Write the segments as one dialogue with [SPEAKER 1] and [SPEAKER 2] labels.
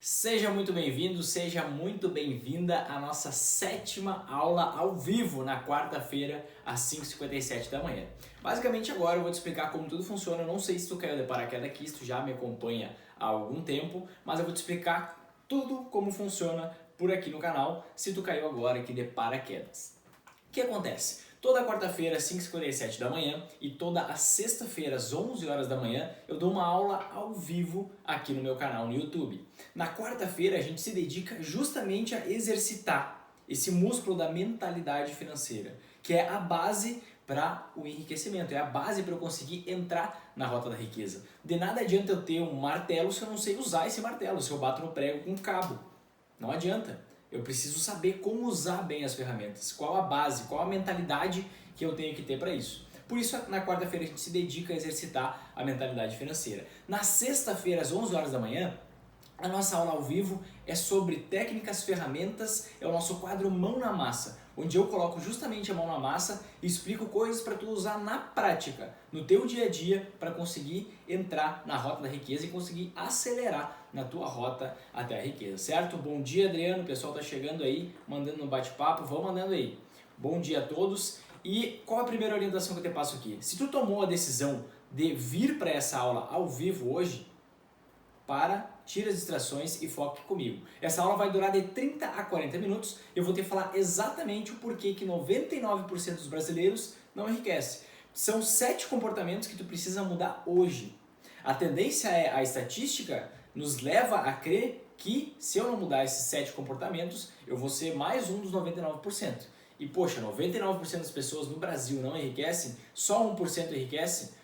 [SPEAKER 1] Seja muito bem-vindo, seja muito bem-vinda à nossa sétima aula ao vivo na quarta-feira às 5h57 da manhã. Basicamente agora eu vou te explicar como tudo funciona. Eu não sei se tu caiu de paraquedas aqui, se tu já me acompanha há algum tempo, mas eu vou te explicar tudo como funciona por aqui no canal, se tu caiu agora aqui de paraquedas. O que acontece? Toda quarta-feira, às 5h57 da manhã e toda a sexta-feira, às 11 horas da manhã, eu dou uma aula ao vivo aqui no meu canal no YouTube. Na quarta-feira, a gente se dedica justamente a exercitar esse músculo da mentalidade financeira, que é a base para o enriquecimento, é a base para eu conseguir entrar na rota da riqueza. De nada adianta eu ter um martelo se eu não sei usar esse martelo, se eu bato no prego com um cabo. Não adianta. Eu preciso saber como usar bem as ferramentas, qual a base, qual a mentalidade que eu tenho que ter para isso. Por isso, na quarta-feira a gente se dedica a exercitar a mentalidade financeira. Na sexta-feira, às 11 horas da manhã, a nossa aula ao vivo é sobre técnicas, ferramentas, é o nosso quadro Mão na Massa, onde eu coloco justamente a mão na massa e explico coisas para tu usar na prática, no teu dia a dia, para conseguir entrar na rota da riqueza e conseguir acelerar na tua rota até a riqueza, certo? Bom dia, Adriano, o pessoal tá chegando aí, mandando no bate-papo, vão mandando aí. Bom dia a todos. E qual a primeira orientação que eu te passo aqui? Se tu tomou a decisão de vir para essa aula ao vivo hoje, tira as distrações e foque comigo. Essa aula vai durar de 30 a 40 minutos. Eu vou te falar exatamente o porquê que 99% dos brasileiros não enriquece. São 7 comportamentos que tu precisa mudar hoje. A tendência é, a estatística nos leva a crer que se eu não mudar esses 7 comportamentos, eu vou ser mais um dos 99%. E poxa, 99% das pessoas no Brasil não enriquecem, só 1% enriquece.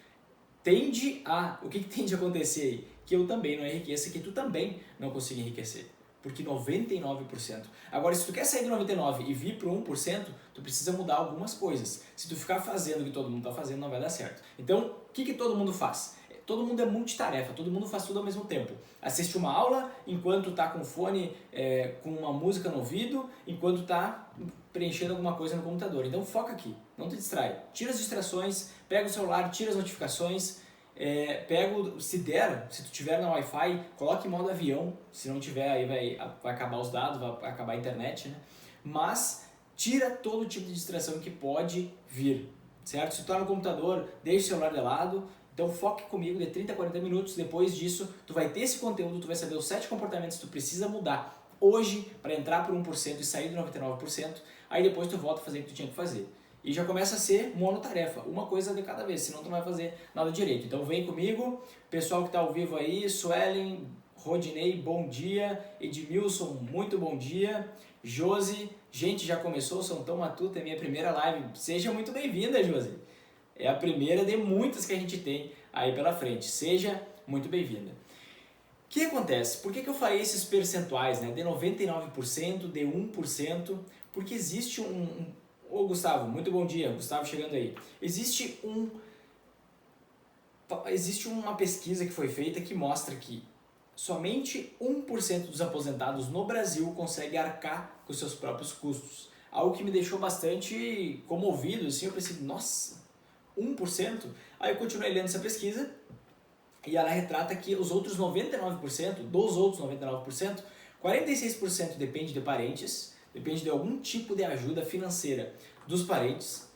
[SPEAKER 1] O que tende a acontecer aí? Que eu também não enriqueça, que tu também não consiga enriquecer. Porque 99%. Agora, se tu quer sair do 99% e vir para o 1%, tu precisa mudar algumas coisas. Se tu ficar fazendo o que todo mundo está fazendo, não vai dar certo. Então, o que todo mundo faz? Todo mundo é multitarefa, todo mundo faz tudo ao mesmo tempo. Assiste uma aula enquanto tá com fone, com uma música no ouvido, enquanto tá preenchendo alguma coisa no computador. Então foca aqui, não te distrai. Tira as distrações, pega o celular, tira as notificações, se tu tiver na Wi-Fi, coloque em modo avião. Se não tiver, aí vai acabar os dados, vai acabar a internet, né? Mas tira todo tipo de distração que pode vir, certo? Se tu tá no computador, deixa o celular de lado. Então foque comigo de 30 a 40 minutos. Depois disso, tu vai ter esse conteúdo, tu vai saber os 7 comportamentos que tu precisa mudar hoje para entrar por 1% e sair do 99%. Aí depois tu volta a fazer o que tu tinha que fazer. E já começa a ser monotarefa, uma coisa de cada vez, senão tu não vai fazer nada direito. Então vem comigo, pessoal que está ao vivo aí, Suelen, Rodinei, bom dia, Edmilson, muito bom dia, Josi, gente, já começou, são tão matuta, é minha primeira live, seja muito bem-vinda, Josi. É a primeira de muitas que a gente tem aí pela frente, seja muito bem-vinda. O que acontece? Por que eu falei esses percentuais, né? De 99%, de 1%, porque existe Ô Gustavo, muito bom dia, Gustavo chegando aí. Existe uma pesquisa que foi feita que mostra que somente 1% dos aposentados no Brasil consegue arcar com seus próprios custos. Algo que me deixou bastante comovido, assim, eu pensei, nossa, 1%? Aí eu continuei lendo essa pesquisa e ela retrata que os outros 99%, dos outros 99%, 46% depende de parentes, depende de algum tipo de ajuda financeira dos parentes,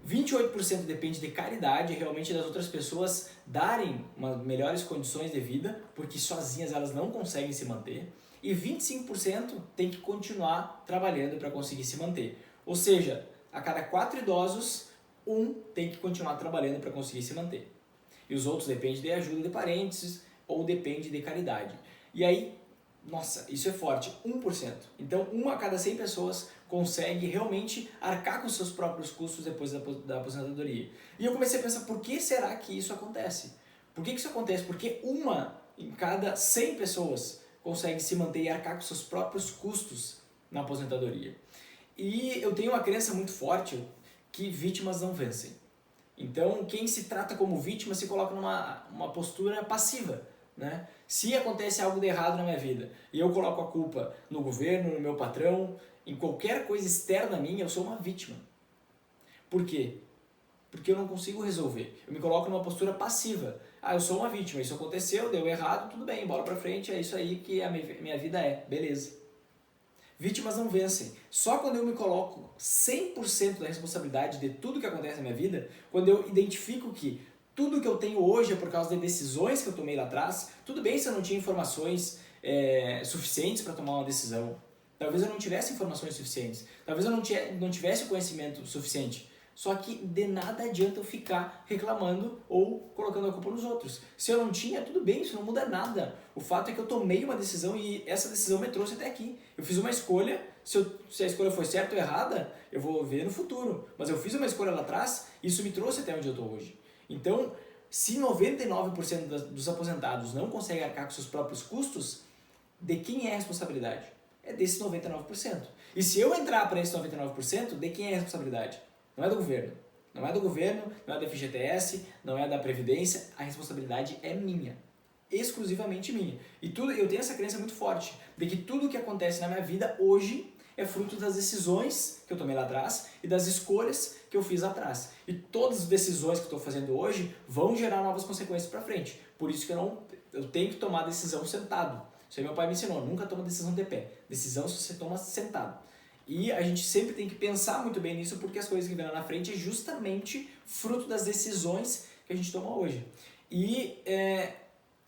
[SPEAKER 1] 28% depende de caridade, realmente das outras pessoas darem melhores condições de vida, porque sozinhas elas não conseguem se manter, e 25% tem que continuar trabalhando para conseguir se manter. Ou seja, a cada 4 idosos, um tem que continuar trabalhando para conseguir se manter. E os outros dependem de ajuda de parentes ou depende de caridade. E aí, nossa, isso é forte, 1%. Então, uma a cada 100 pessoas consegue realmente arcar com seus próprios custos depois da aposentadoria. E eu comecei a pensar, por que será que isso acontece? Por que isso acontece? Porque uma em cada 100 pessoas consegue se manter e arcar com seus próprios custos na aposentadoria. E eu tenho uma crença muito forte que vítimas não vencem. Então, quem se trata como vítima se coloca numa postura passiva, né? Se acontece algo de errado na minha vida e eu coloco a culpa no governo, no meu patrão, em qualquer coisa externa a mim, eu sou uma vítima. Por quê? Porque eu não consigo resolver. Eu me coloco numa postura passiva. eu sou uma vítima, isso aconteceu, deu errado, tudo bem, bola pra frente, é isso aí que a minha vida é, beleza. Vítimas não vencem. Só quando eu me coloco 100% da responsabilidade de tudo que acontece na minha vida, quando eu identifico que tudo que eu tenho hoje é por causa de decisões que eu tomei lá atrás, tudo bem se eu não tinha informações suficientes para tomar uma decisão. Talvez eu não tivesse informações suficientes. Talvez eu não tivesse o conhecimento suficiente. Só que de nada adianta eu ficar reclamando ou colocando a culpa nos outros. Se eu não tinha, tudo bem, isso não muda nada. O fato é que eu tomei uma decisão e essa decisão me trouxe até aqui. Eu fiz uma escolha, se a escolha foi certa ou errada, eu vou ver no futuro. Mas eu fiz uma escolha lá atrás e isso me trouxe até onde eu estou hoje. Então, se 99% dos aposentados não conseguem arcar com seus próprios custos, de quem é a responsabilidade? É desses 99%. E se eu entrar para esse 99%, de quem é a responsabilidade? Não é do governo. Não é do governo, não é da FGTS, não é da Previdência. A responsabilidade é minha. Exclusivamente minha. E eu tenho essa crença muito forte de que tudo o que acontece na minha vida hoje é fruto das decisões que eu tomei lá atrás e das escolhas que eu fiz lá atrás. E todas as decisões que eu estou fazendo hoje vão gerar novas consequências para frente. Por isso que eu tenho que tomar decisão sentado. Isso aí meu pai me ensinou, nunca toma decisão de pé. Decisão você toma sentado. E a gente sempre tem que pensar muito bem nisso, porque as coisas que vêm lá na frente é justamente fruto das decisões que a gente toma hoje. E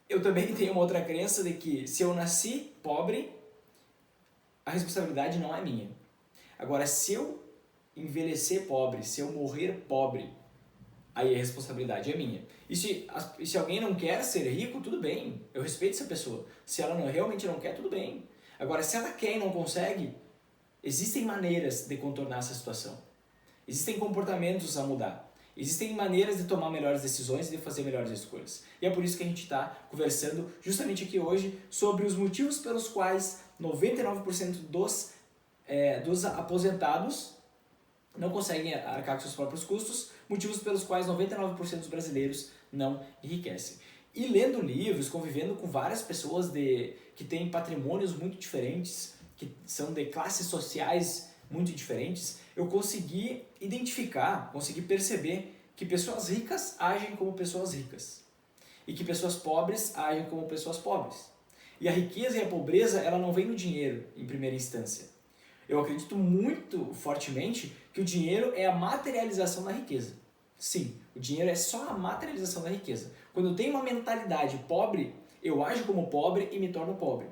[SPEAKER 1] eu também tenho uma outra crença de que se eu nasci pobre, a responsabilidade não é minha. Agora, se eu envelhecer pobre, se eu morrer pobre, aí a responsabilidade é minha. E se alguém não quer ser rico, tudo bem, eu respeito essa pessoa. Se ela realmente não quer, tudo bem. Agora, se ela quer e não consegue, existem maneiras de contornar essa situação. Existem comportamentos a mudar. Existem maneiras de tomar melhores decisões e de fazer melhores escolhas. E é por isso que a gente está conversando justamente aqui hoje sobre os motivos pelos quais 99% dos aposentados não conseguem arcar com seus próprios custos, motivos pelos quais 99% dos brasileiros não enriquecem. E lendo livros, convivendo com várias pessoas que têm patrimônios muito diferentes, que são de classes sociais muito diferentes, eu consegui identificar, consegui perceber que pessoas ricas agem como pessoas ricas e que pessoas pobres agem como pessoas pobres. E a riqueza e a pobreza, ela não vem no dinheiro em primeira instância. Eu acredito muito fortemente que o dinheiro é a materialização da riqueza. Sim, o dinheiro é só a materialização da riqueza. Quando eu tenho uma mentalidade pobre, eu ajo como pobre e me torno pobre.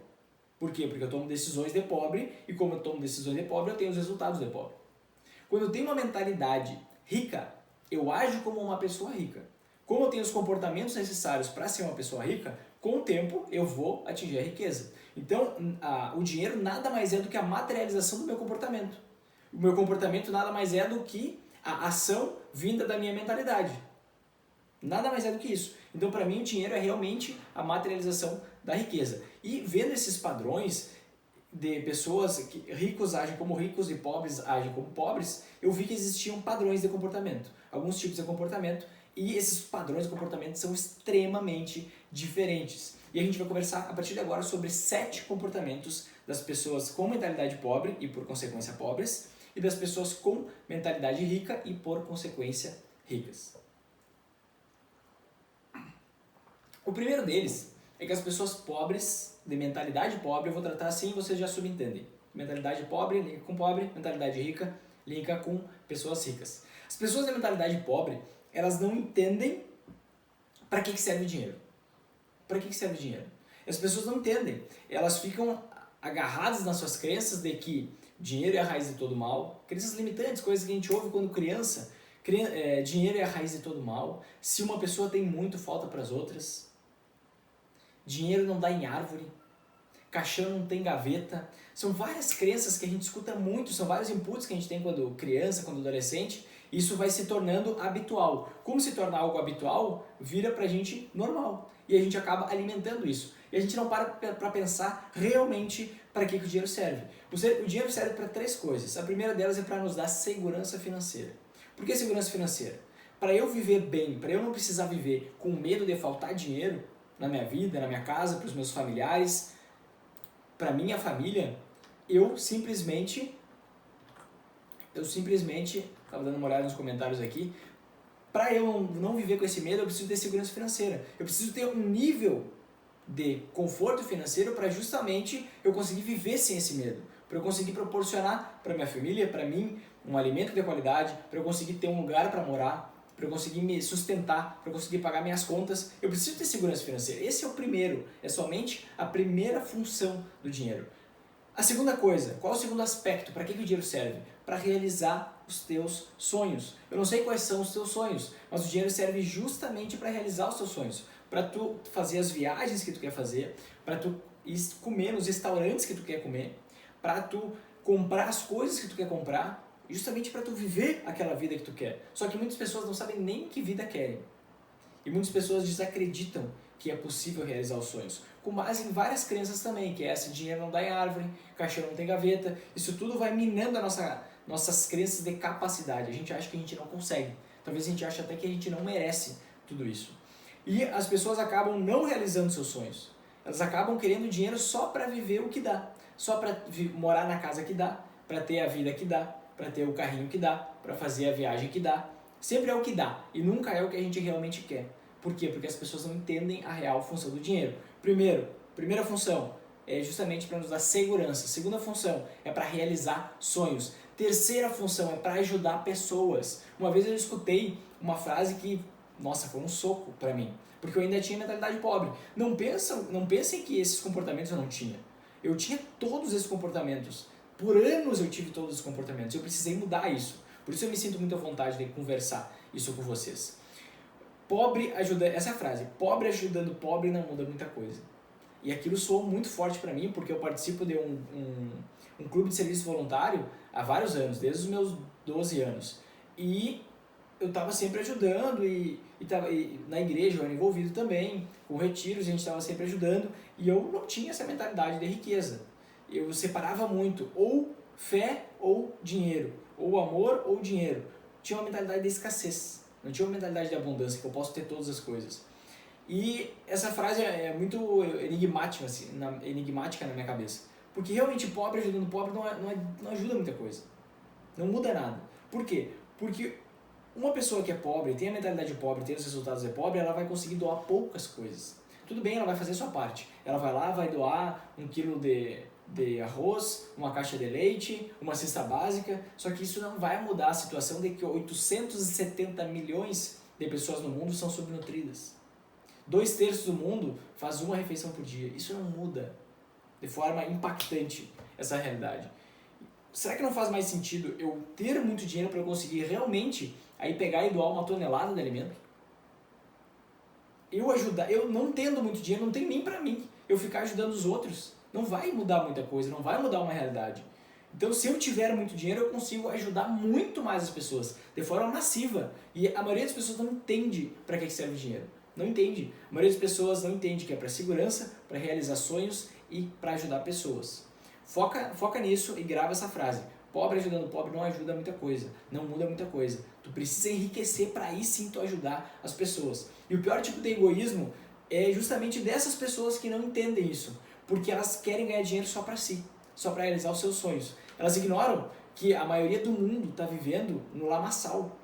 [SPEAKER 1] Por quê? Porque eu tomo decisões de pobre e como eu tomo decisões de pobre, eu tenho os resultados de pobre. Quando eu tenho uma mentalidade rica, eu ajo como uma pessoa rica. Como eu tenho os comportamentos necessários para ser uma pessoa rica, com o tempo eu vou atingir a riqueza. Então, o dinheiro nada mais é do que a materialização do meu comportamento. O meu comportamento nada mais é do que a ação vinda da minha mentalidade. Nada mais é do que isso. Então, para mim, o dinheiro é realmente a materialização da riqueza. E vendo esses padrões de pessoas que ricos agem como ricos e pobres agem como pobres, eu vi que existiam padrões de comportamento, alguns tipos de comportamento, e esses padrões de comportamento são extremamente diferentes. E a gente vai conversar a partir de agora sobre 7 comportamentos das pessoas com mentalidade pobre e por consequência pobres, e das pessoas com mentalidade rica e por consequência ricas. O primeiro deles é que as pessoas pobres, de mentalidade pobre, eu vou tratar assim e vocês já subentendem. Mentalidade pobre, linka com pobre, mentalidade rica, linka com pessoas ricas. As pessoas de mentalidade pobre, elas não entendem para que serve o dinheiro. Para que serve o dinheiro? As pessoas não entendem. Elas ficam agarradas nas suas crenças de que dinheiro é a raiz de todo mal. Crenças limitantes, coisas que a gente ouve quando criança. Dinheiro é a raiz de todo mal. Se uma pessoa tem muito, falta para as outras. Dinheiro não dá em árvore. Caixão não tem gaveta. São várias crenças que a gente escuta muito, são vários inputs que a gente tem quando criança, quando adolescente. Isso vai se tornando habitual. Como se torna algo habitual, vira pra gente normal. E a gente acaba alimentando isso. E a gente não para pensar realmente para que o dinheiro serve. O dinheiro serve para 3 coisas. A primeira delas é para nos dar segurança financeira. Por que segurança financeira? Para eu viver bem, para eu não precisar viver com medo de faltar dinheiro na minha vida, na minha casa, para os meus familiares, para minha família, eu simplesmente estava dando uma olhada nos comentários aqui, Para eu não viver com esse medo, eu preciso ter segurança financeira. Eu preciso ter um nível de conforto financeiro para justamente eu conseguir viver sem esse medo. Para eu conseguir proporcionar para minha família, para mim, um alimento de qualidade, para eu conseguir ter um lugar para morar, para eu conseguir me sustentar, para eu conseguir pagar minhas contas. Eu preciso ter segurança financeira. Esse é o primeiro, é somente a primeira função do dinheiro. A segunda coisa, qual é o segundo aspecto? Para que o dinheiro serve? Para realizar os teus sonhos. Eu não sei quais são os teus sonhos, mas o dinheiro serve justamente para realizar os teus sonhos. Para tu fazer as viagens que tu quer fazer, para tu ir comer nos restaurantes que tu quer comer, para tu comprar as coisas que tu quer comprar, justamente para tu viver aquela vida que tu quer. Só que muitas pessoas não sabem nem que vida querem. E muitas pessoas desacreditam que é possível realizar os sonhos. Com base em várias crenças também, que é essa: dinheiro não dá em árvore, caixão não tem gaveta. Isso tudo vai minando nossas crenças de capacidade. A gente acha que a gente não consegue. Talvez a gente ache até que a gente não merece tudo isso. E as pessoas acabam não realizando seus sonhos. Elas acabam querendo dinheiro só para viver o que dá. Só para morar na casa que dá, para ter a vida que dá, para ter o carrinho que dá, para fazer a viagem que dá. Sempre é o que dá e nunca é o que a gente realmente quer. Por quê? Porque as pessoas não entendem a real função do dinheiro. Primeira função é justamente para nos dar segurança. Segunda função é para realizar sonhos. Terceira função é para ajudar pessoas. Uma vez eu escutei uma frase que, nossa, foi um soco para mim, porque eu ainda tinha mentalidade pobre. Não pensem que esses comportamentos eu não tinha. Eu tinha todos esses comportamentos. Por anos eu tive todos esses comportamentos. Eu precisei mudar isso. Por isso eu me sinto muito à vontade de conversar isso com vocês. Essa é a frase: pobre ajudando pobre não muda muita coisa. E aquilo soou muito forte para mim, porque eu participo de um clube de serviço voluntário há vários anos, desde os meus 12 anos. E eu estava sempre ajudando e na igreja eu era envolvido também, com retiros a gente estava sempre ajudando, e eu não tinha essa mentalidade de riqueza. Eu separava muito, ou fé ou dinheiro, ou amor ou dinheiro. Tinha uma mentalidade de escassez, não tinha uma mentalidade de abundância, que eu posso ter todas as coisas. E essa frase é muito enigmática, assim, enigmática na minha cabeça. Porque realmente pobre ajudando pobre não ajuda muita coisa. Não muda nada. Por quê? Porque uma pessoa que é pobre, tem a mentalidade pobre, tem os resultados de pobre, ela vai conseguir doar poucas coisas. Tudo bem, ela vai fazer a sua parte. Ela vai lá, vai doar 1 quilo de arroz, uma caixa de leite, uma cesta básica, só que isso não vai mudar a situação de que 870 milhões de pessoas no mundo são subnutridas. 2/3 do mundo faz uma refeição por dia. Isso não muda de forma impactante essa realidade. Será que não faz mais sentido eu ter muito dinheiro para eu conseguir realmente aí pegar e doar 1 tonelada de alimento? Eu não tendo muito dinheiro, não tem nem para mim. Eu ficar ajudando os outros não vai mudar muita coisa, não vai mudar uma realidade. Então, se eu tiver muito dinheiro, eu consigo ajudar muito mais as pessoas, de forma massiva. E a maioria das pessoas não entende para que serve o dinheiro. Não entende. A maioria das pessoas não entende que é para segurança, para realizar sonhos e para ajudar pessoas. Foca nisso e grava essa frase: pobre ajudando pobre não ajuda muita coisa, não muda muita coisa. Tu precisa enriquecer para aí sim tu ajudar as pessoas. E o pior tipo de egoísmo é justamente dessas pessoas que não entendem isso, porque elas querem ganhar dinheiro só para si, só para realizar os seus sonhos. Elas ignoram que a maioria do mundo está vivendo no lamaçal.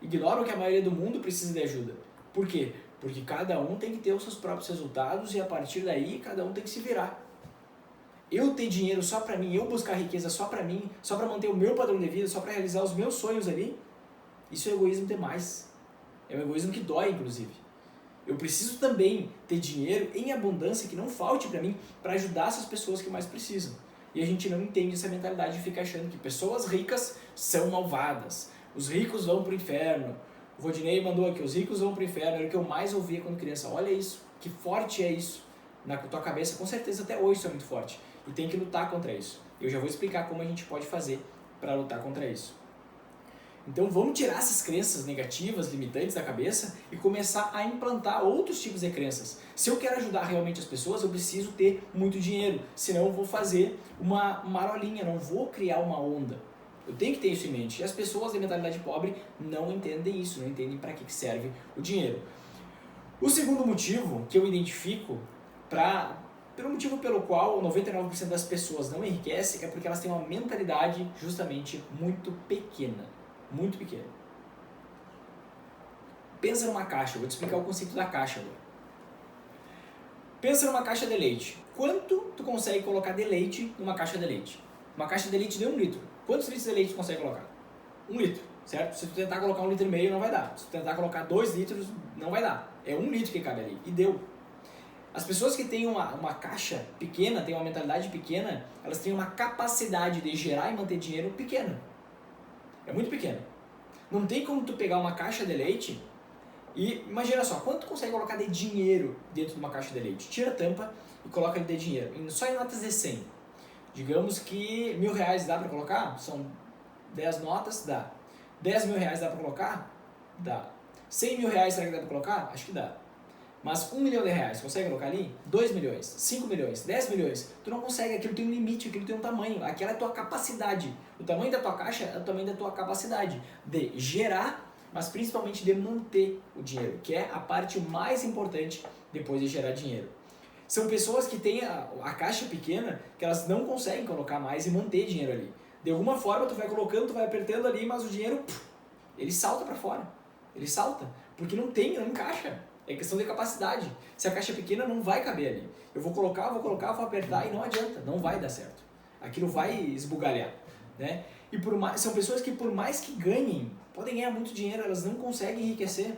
[SPEAKER 1] Ignoram que a maioria do mundo precisa de ajuda. Por quê? Porque cada um tem que ter os seus próprios resultados e a partir daí cada um tem que se virar. Eu ter dinheiro só para mim, eu buscar riqueza só para mim, só para manter o meu padrão de vida, só para realizar os meus sonhos ali, isso é egoísmo demais. É um egoísmo que dói, inclusive. Eu preciso também ter dinheiro em abundância, que não falte para mim, para ajudar essas pessoas que mais precisam. E a gente não entende essa mentalidade de ficar achando que pessoas ricas são malvadas. Os ricos vão para o inferno. O Rodinei mandou aqui: os ricos vão para o inferno. Era o que eu mais ouvia quando criança. Olha isso, que forte é isso. Na tua cabeça, com certeza até hoje isso é muito forte. E tem que lutar contra isso. Eu já vou explicar como a gente pode fazer para lutar contra isso. Então vamos tirar essas crenças negativas, limitantes da cabeça e começar a implantar outros tipos de crenças. Se eu quero ajudar realmente as pessoas, eu preciso ter muito dinheiro. Senão eu vou fazer uma marolinha, não vou criar uma onda. Eu tenho que ter isso em mente. E as pessoas de mentalidade pobre não entendem isso, não entendem para que serve o dinheiro. O segundo motivo que eu identifico pelo motivo pelo qual 99% das pessoas não enriquecem é porque elas têm uma mentalidade justamente muito pequena. Muito pequena. pensa numa caixa, eu vou te explicar o conceito da caixa agora. Pensa numa caixa de leite. Quanto tu consegue colocar de leite numa caixa de leite? Uma caixa de leite de 1 litro. Quantos litros de leite tu consegue colocar? 1 litro, certo? Se tu tentar colocar 1,5 litro, não vai dar. Se tu tentar colocar 2 litros, não vai dar. É 1 litro que cabe ali. E deu. As pessoas que têm uma caixa pequena, têm uma mentalidade pequena, elas têm uma capacidade de gerar e manter dinheiro pequena. É muito pequena. Não tem como tu pegar uma caixa de leite e imagina só, quanto tu consegue colocar de dinheiro dentro de uma caixa de leite? Tira a tampa e coloca ali de dinheiro, só em notas de 100. Digamos que R$1.000 dá para colocar? São 10 notas, dá. 10 mil reais dá para colocar? Dá. 100 mil reais será que dá para colocar? Acho que dá. Mas 1 milhão de reais, consegue colocar ali? 2 milhões, 5 milhões, 10 milhões. Tu não consegue, aquilo tem um limite, aquilo tem um tamanho. Aquela é a tua capacidade. O tamanho da tua caixa é o tamanho da tua capacidade de gerar, mas principalmente de manter o dinheiro, que é a parte mais importante depois de gerar dinheiro. São pessoas que têm a caixa pequena, que elas não conseguem colocar mais e manter dinheiro ali. De alguma forma tu vai colocando, tu vai apertando ali, mas o dinheiro, ele salta para fora. Ele salta, porque não encaixa. É questão de capacidade. Se a caixa é pequena, não vai caber ali. Eu vou colocar, vou apertar e não adianta. Não vai dar certo. Aquilo vai esbugalhar, né? E são pessoas que por mais que ganhem, podem ganhar muito dinheiro, elas não conseguem enriquecer.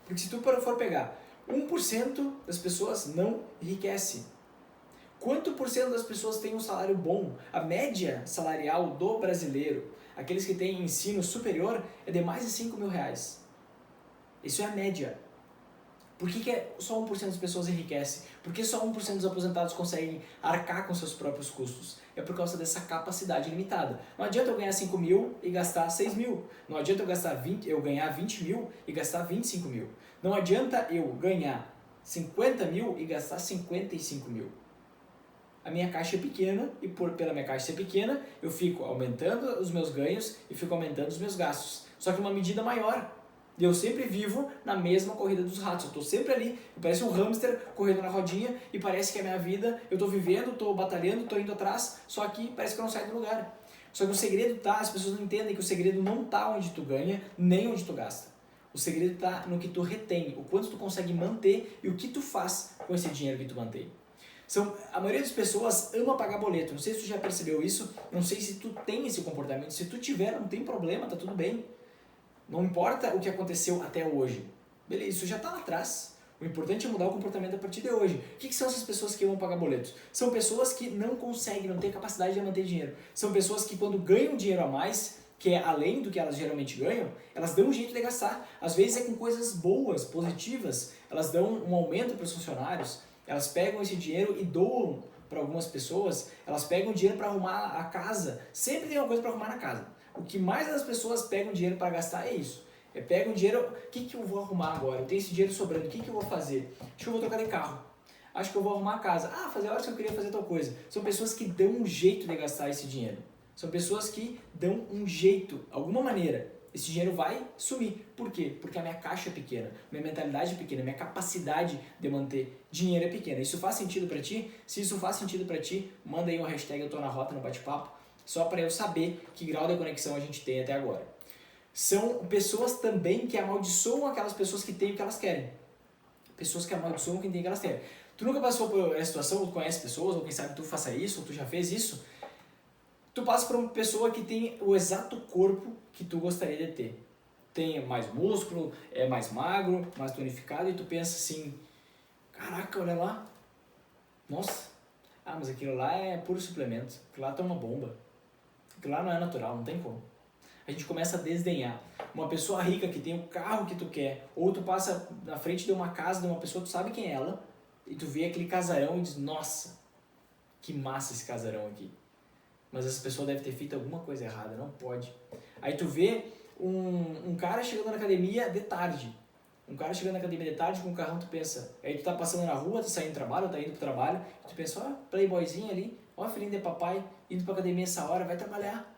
[SPEAKER 1] Porque se tu for pegar 1% das pessoas não enriquece. Quanto por cento das pessoas tem um salário bom? A média salarial do brasileiro, aqueles que têm ensino superior, é de mais de 5 mil reais. Isso é a média. Por que só 1% das pessoas enriquece? Por que só 1% dos aposentados conseguem arcar com seus próprios custos? É por causa dessa capacidade limitada. Não adianta eu ganhar 5 mil e gastar 6 mil. Não adianta eu ganhar 20 mil e gastar 25 mil. Não adianta eu ganhar 50 mil e gastar 55 mil. A minha caixa é pequena e pela minha caixa ser pequena, eu fico aumentando os meus ganhos e fico aumentando os meus gastos. Só que uma medida maior. E eu sempre vivo na mesma corrida dos ratos. Eu estou sempre ali, parece um hamster correndo na rodinha e parece que a minha vida, eu estou vivendo, estou batalhando, estou indo atrás, só que parece que eu não saio do lugar. Só que o segredo tá, as pessoas não entendem que o segredo não tá onde tu ganha, nem onde tu gasta. O segredo tá no que tu retém, o quanto tu consegue manter e o que tu faz com esse dinheiro que tu mantém. A maioria das pessoas ama pagar boleto. Não sei se tu já percebeu isso, não sei se tu tem esse comportamento. Se tu tiver, não tem problema, tá tudo bem. Não importa o que aconteceu até hoje. Beleza, isso já está lá atrás. O importante é mudar o comportamento a partir de hoje. O que são essas pessoas que amam pagar boletos? São pessoas que não conseguem, não têm capacidade de manter dinheiro. São pessoas que quando ganham dinheiro a mais, que é além do que elas geralmente ganham, elas dão um jeito de gastar. Às vezes é com coisas boas, positivas. Elas dão um aumento para os funcionários. Elas pegam esse dinheiro e doam para algumas pessoas. Elas pegam dinheiro para arrumar a casa. Sempre tem uma coisa para arrumar na casa. O que mais as pessoas pegam dinheiro para gastar é isso. Pegam dinheiro, o que eu vou arrumar agora? Eu tenho esse dinheiro sobrando, o que eu vou fazer? Acho que eu vou trocar de carro. Acho que eu vou arrumar a casa. Fazer horas que eu queria fazer tal coisa. São pessoas que dão um jeito de gastar esse dinheiro. São pessoas que dão um jeito, alguma maneira. Esse dinheiro vai sumir. Por quê? Porque a minha caixa é pequena, minha mentalidade é pequena, minha capacidade de manter dinheiro é pequena. Isso faz sentido para ti? Se isso faz sentido para ti, manda aí uma hashtag eu tô na rota no bate-papo, só para eu saber que grau de conexão a gente tem até agora. São pessoas também que amaldiçoam aquelas pessoas que têm o que elas querem. Pessoas que amaldiçoam quem tem o que elas querem. Tu nunca passou por essa situação, ou tu conhece pessoas, ou quem sabe tu faça isso, ou tu já fez isso? Tu passa por uma pessoa que tem o exato corpo que tu gostaria de ter. Tem mais músculo, é mais magro, mais tonificado, e tu pensa assim, caraca, olha lá, nossa, mas aquilo lá é puro suplemento, aquilo lá tá uma bomba. Aquilo lá não é natural, não tem como. A gente começa a desdenhar. Uma pessoa rica que tem o carro que tu quer, ou tu passa na frente de uma casa de uma pessoa, tu sabe quem é ela, e tu vê aquele casarão e diz, nossa, que massa esse casarão aqui. Mas essa pessoa deve ter feito alguma coisa errada, não pode. Aí tu vê um cara chegando na academia de tarde. Um cara chegando na academia de tarde com um carrão, tu pensa, aí tu tá passando na rua, tá saindo do trabalho, tá indo pro trabalho, e tu pensa, playboyzinho ali, filhinho de papai, indo pra academia essa hora, vai trabalhar.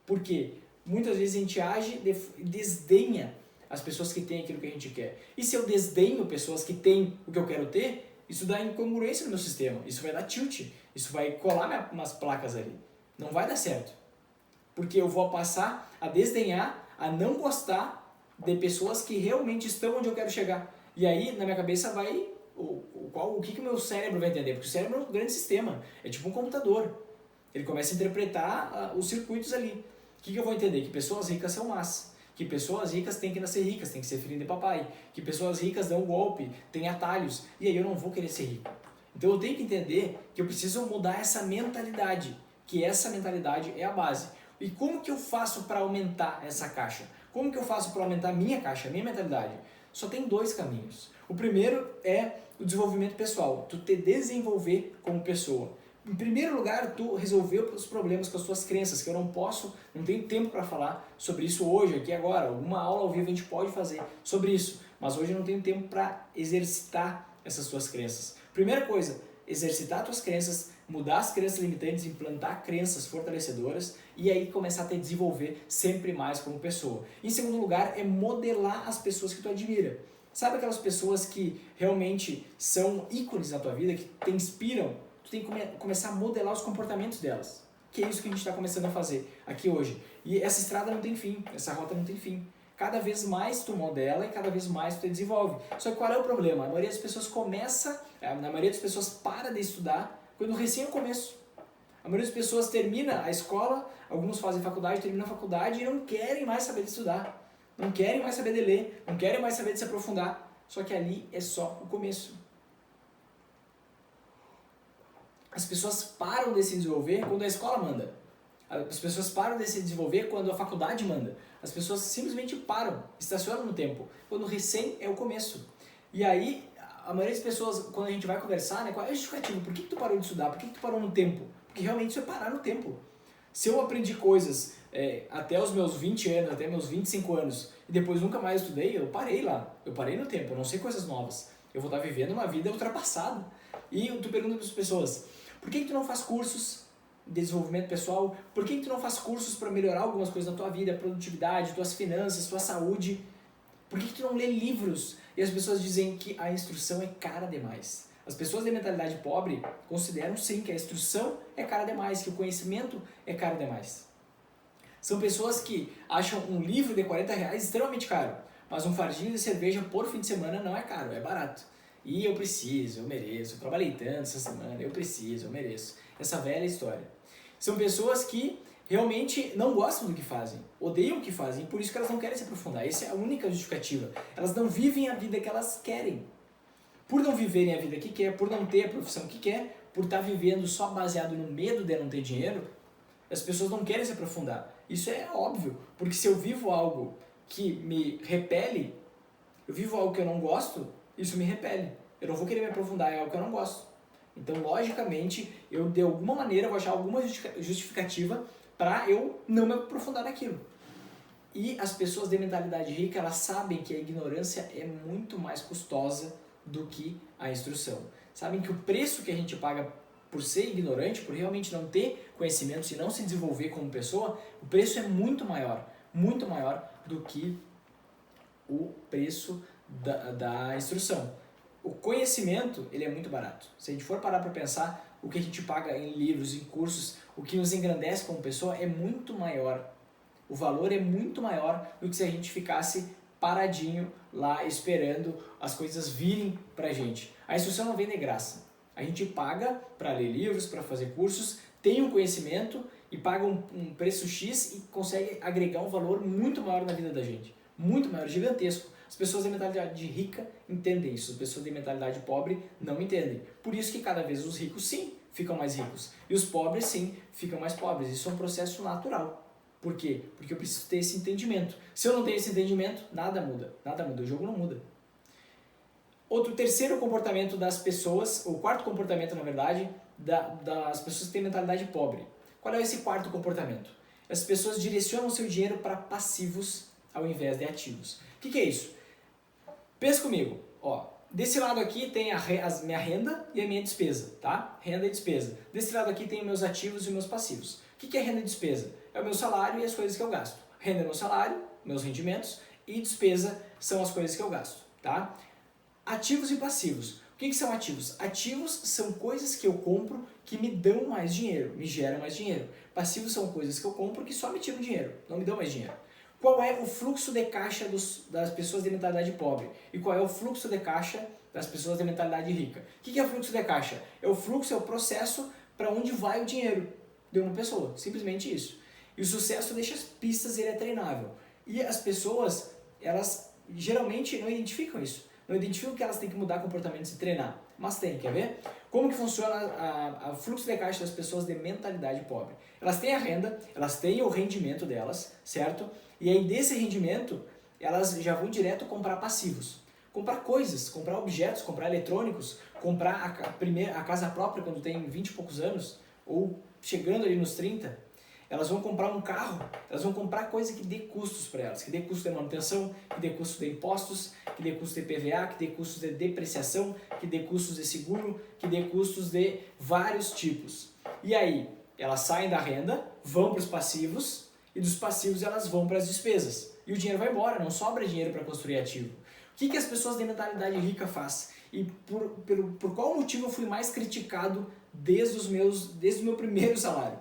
[SPEAKER 1] Por quê? Muitas vezes a gente age e desdenha as pessoas que têm aquilo que a gente quer. E se eu desdenho pessoas que têm o que eu quero ter, isso dá incongruência no meu sistema, isso vai dar tilt, isso vai colar umas placas ali. Não vai dar certo. Porque eu vou passar a desdenhar, a não gostar de pessoas que realmente estão onde eu quero chegar. E aí, na minha cabeça, vai o que o meu cérebro vai entender? Porque o cérebro é um grande sistema, é tipo um computador. Ele começa a interpretar os circuitos ali. O que eu vou entender? Que pessoas ricas são más. Que pessoas ricas têm que nascer ricas, têm que ser filhinho de papai. Que pessoas ricas dão um golpe, têm atalhos. E aí eu não vou querer ser rico. Então eu tenho que entender que eu preciso mudar essa mentalidade. Que essa mentalidade é a base. E como que eu faço para aumentar essa caixa? Como que eu faço para aumentar a minha caixa, a minha mentalidade? Só tem dois caminhos. O primeiro é o desenvolvimento pessoal. Tu te desenvolver como pessoa. Em primeiro lugar, tu resolver os problemas com as tuas crenças, que eu não tenho tempo para falar sobre isso hoje, aqui agora. Alguma aula ao vivo a gente pode fazer sobre isso, mas hoje eu não tenho tempo para exercitar essas tuas crenças. Primeira coisa, exercitar tuas crenças, mudar as crenças limitantes, implantar crenças fortalecedoras e aí começar a te desenvolver sempre mais como pessoa. Em segundo lugar, é modelar as pessoas que tu admira. Sabe aquelas pessoas que realmente são ícones na tua vida, que te inspiram? Tu tem que começar a modelar os comportamentos delas. Que é isso que a gente está começando a fazer aqui hoje. E essa estrada não tem fim, essa rota não tem fim. Cada vez mais tu modela e cada vez mais tu te desenvolve. Só que qual é o problema? A maioria das pessoas para de estudar quando recém no começo. A maioria das pessoas termina a escola, alguns fazem faculdade, terminam a faculdade e não querem mais saber de estudar. Não querem mais saber de ler, não querem mais saber de se aprofundar. Só que ali é só o começo. As pessoas param de se desenvolver quando a escola manda. As pessoas param de se desenvolver quando a faculdade manda. As pessoas simplesmente param, estacionam no tempo. Quando recém é o começo. E aí, a maioria das pessoas, quando a gente vai conversar, né, qual é a justificativa? Por que tu parou de estudar? Por que tu parou no tempo? Porque realmente isso é parar no tempo. Se eu aprendi coisas até os meus 20 anos, até meus 25 anos, e depois nunca mais estudei, eu parei lá. Eu parei no tempo, eu não sei coisas novas. Eu vou estar vivendo uma vida ultrapassada. E tu pergunta para as pessoas, por que tu não faz cursos de desenvolvimento pessoal? Por que tu não faz cursos para melhorar algumas coisas na tua vida, produtividade, tuas finanças, tua saúde? Por que tu não lê livros? E as pessoas dizem que a instrução é cara demais. As pessoas de mentalidade pobre consideram sim que a instrução é cara demais, que o conhecimento é caro demais. São pessoas que acham um livro de R$40 extremamente caro, mas um fardinho de cerveja por fim de semana não é caro, é barato. E eu preciso, eu mereço, eu trabalhei tanto essa semana, eu preciso, eu mereço. Essa velha história. São pessoas que realmente não gostam do que fazem, odeiam o que fazem, e por isso que elas não querem se aprofundar. Essa é a única justificativa. Elas não vivem a vida que elas querem. Por não viverem a vida que quer, por não ter a profissão que quer, por estar vivendo só baseado no medo de não ter dinheiro, as pessoas não querem se aprofundar. Isso é óbvio, porque se eu vivo algo que me repele, eu vivo algo que eu não gosto, isso me repele. Eu não vou querer me aprofundar em algo que eu não gosto. Então, logicamente, eu de alguma maneira vou achar alguma justificativa para eu não me aprofundar naquilo. E as pessoas de mentalidade rica, elas sabem que a ignorância é muito mais custosa do que a instrução. Sabem que o preço que a gente paga por ser ignorante, por realmente não ter conhecimentos e não se desenvolver como pessoa, o preço é muito maior do que o preço da instrução. O conhecimento, ele é muito barato. Se a gente for parar para pensar, o que a gente paga em livros, em cursos, o que nos engrandece como pessoa é muito maior. O valor é muito maior do que se a gente ficasse paradinho lá esperando as coisas virem pra gente. A instrução não vem de graça. A gente paga para ler livros, para fazer cursos, tem um conhecimento e paga um preço X e consegue agregar um valor muito maior na vida da gente. Muito maior, gigantesco. As pessoas de mentalidade rica entendem isso, as pessoas de mentalidade pobre não entendem. Por isso que cada vez os ricos sim ficam mais ricos e os pobres sim ficam mais pobres. Isso é um processo natural. Por quê? Porque eu preciso ter esse entendimento. Se eu não tenho esse entendimento, nada muda, o jogo não muda. Outro terceiro comportamento das pessoas, o quarto comportamento na verdade, das pessoas que têm mentalidade pobre. Qual é esse quarto comportamento? As pessoas direcionam seu dinheiro para passivos ao invés de ativos. O que é isso? Pensa comigo, ó, desse lado aqui tem a minha renda e a minha despesa, tá? Renda e despesa. Desse lado aqui tem os meus ativos e meus passivos. O que é renda e despesa? É o meu salário e as coisas que eu gasto. Renda é meu salário, meus rendimentos, e despesa são as coisas que eu gasto, tá? Ativos e passivos. O que são ativos? Ativos são coisas que eu compro que me dão mais dinheiro, me geram mais dinheiro. Passivos são coisas que eu compro que só me tiram dinheiro, não me dão mais dinheiro. qual é o fluxo de caixa das pessoas de mentalidade pobre e qual é o fluxo de caixa das pessoas de mentalidade rica. O que é o fluxo de caixa? É o processo para onde vai o dinheiro de uma pessoa, simplesmente isso. E o sucesso deixa as pistas e ele é treinável. E as pessoas, elas geralmente não identificam isso. Não identificam que elas têm que mudar comportamentos e treinar. Mas tem, quer ver? Como que funciona o fluxo de caixa das pessoas de mentalidade pobre? Elas têm a renda, elas têm o rendimento delas, certo? E aí desse rendimento, elas já vão direto comprar passivos. Comprar coisas, comprar objetos, comprar eletrônicos, comprar a casa própria quando tem 20 e poucos anos, ou chegando ali nos 30, elas vão comprar um carro, elas vão comprar coisa que dê custos para elas, que dê custo de manutenção, que dê custo de impostos, que dê custo de PVA, que dê custos de depreciação, que dê custos de seguro, que dê custos de vários tipos. E aí, elas saem da renda, vão para os passivos, e dos passivos elas vão para as despesas. E o dinheiro vai embora, não sobra dinheiro para construir ativo. O que as pessoas de mentalidade rica fazem? E por qual motivo eu fui mais criticado desde o meu primeiro salário?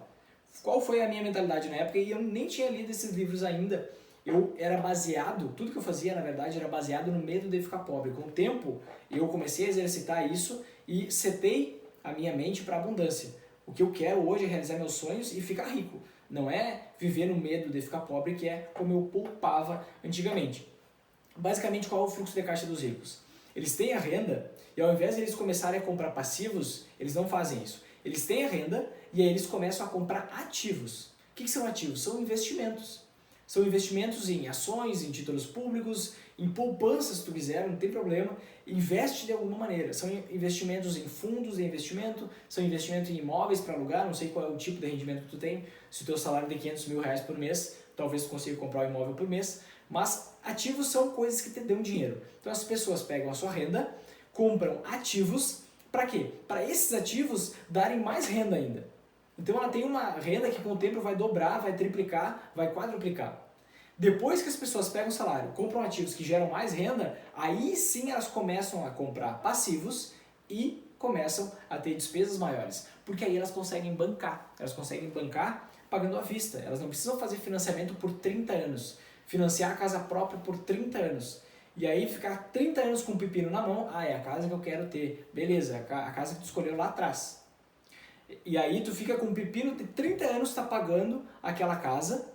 [SPEAKER 1] Qual foi a minha mentalidade na época? E eu nem tinha lido esses livros ainda. Eu era baseado, tudo que eu fazia na verdade era baseado no medo de ficar pobre. Com o tempo eu comecei a exercitar isso e setei a minha mente para abundância. O que eu quero hoje é realizar meus sonhos e ficar rico. Não é viver no medo de ficar pobre, que é como eu poupava antigamente. Basicamente, qual é o fluxo de caixa dos ricos? Eles têm a renda e ao invés de eles começarem a comprar passivos, eles não fazem isso. Eles têm a renda e aí eles começam a comprar ativos. O que são ativos? São investimentos. São investimentos em ações, em títulos públicos, em poupanças, se tu quiser, não tem problema. Investe de alguma maneira. São investimentos em fundos de investimento, são investimentos em imóveis para alugar, não sei qual é o tipo de rendimento que tu tem. Se o teu salário é de 500 mil reais por mês, talvez tu consiga comprar um imóvel por mês. Mas ativos são coisas que te dão dinheiro. Então as pessoas pegam a sua renda, compram ativos, para quê? Para esses ativos darem mais renda ainda. Então ela tem uma renda que com o tempo vai dobrar, vai triplicar, vai quadruplicar. Depois que as pessoas pegam o salário, compram ativos que geram mais renda, aí sim elas começam a comprar passivos e começam a ter despesas maiores. Porque aí elas conseguem bancar. Elas conseguem bancar pagando à vista. Elas não precisam fazer financiamento por 30 anos. Financiar a casa própria por 30 anos. E aí ficar 30 anos com um pepino na mão, é a casa que eu quero ter. Beleza, a casa que tu escolheu lá atrás. E aí tu fica com um pepino de 30 anos, tá pagando aquela casa,